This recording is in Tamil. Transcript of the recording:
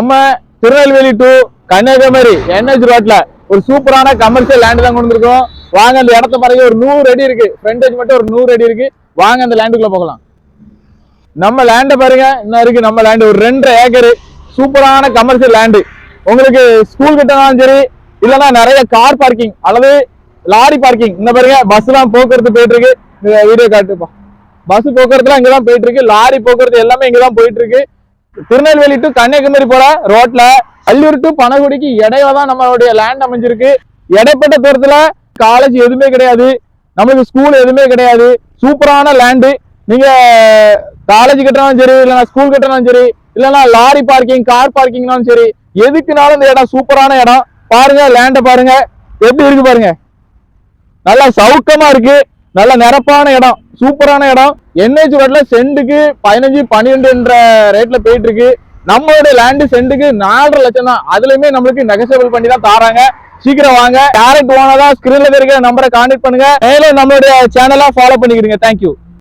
நம்ம திருநெல்வேலி டு கன்னியாகுமரி NH ரோட்ல ஒரு சூப்பரான கமர்ஷியல் லேண்ட் தான் கொண்டு இருக்கோம். வாங்க அந்த இடத்த பாருங்க. ஒரு 100 அடி இருக்கு. ஃப்ரண்டேஜ் மட்டும் ஒரு 100 அடி இருக்கு. வாங்க அந்த லேண்டுக்குள்ள போகலாம். நம்ம லேண்ட பாருங்க. என்ன இருக்கு நம்ம லேண்ட் ஒரு 2.5 ஏக்கர் சூப்பரான கமர்ஷியல் லேண்டு. உங்களுக்கு ஸ்கூல் கிட்டனாலும் சரி, இல்லைன்னா நிறைய கார் பார்க்கிங் அல்லது லாரி பார்க்கிங். இந்த பாருங்க பஸ் எல்லாம் போக்குவரத்து போயிட்டு இருக்கு. வீடியோ காட்டுப்பா. பஸ் போக்குவரத்துலாம் இங்கதான் போயிட்டு இருக்கு. லாரி போக்குவரத்து எல்லாமே இங்கதான் போயிட்டு இருக்கு. திருநெல்வேலி டு கன்னியாகுமரி போற ரோட்ல அள்ளூர் டு பனகுடிக்கு இடையில தான் நம்மளுடைய லேண்ட் அமைஞ்சிருக்கு. இடைப்பட்ட தூரத்துல காலேஜ் எதுவுமே கிடையாது, நமக்கு ஸ்கூல் எதுவுமே கிடையாது. சூப்பரான லேண்டு. நீங்க காலேஜ் கட்டினாலும் சரி, இல்லைன்னா ஸ்கூல் கட்டினாலும் சரி, இல்லைன்னா லாரி பார்க்கிங் கார் பார்க்கிங்னாலும் சரி, எதுக்குனாலும் இந்த இடம் சூப்பரான இடம். பாருங்க லேண்ட பாருங்க எப்படி இருக்கு பாருங்க. நல்லா சவுக்கமா இருக்கு. நல்ல நிரப்பான இடம், சூப்பரான இடம். NH ரோட்ல சென்ட்டுக்கு 15-12 என்ற ரேட்ல போயிட்டு இருக்கு. நம்மளோட லேண்டு சென்ட்டுக்கு 4.5 லட்சம் தான். அதுலயுமே நம்மளுக்கு நெகோசியபிள் பண்ணி தான் தாராங்க. சீக்கிரம் வாங்க. டைரக்ட் ஓனரா ஸ்கிரீன்ல இருக்கிற நம்பரை கான்டாக்ட் பண்ணுங்க. மேலும் நம்மளுடைய சேனலை ஃபாலோ பண்ணிக்கிடுங்க. தேங்க்யூ.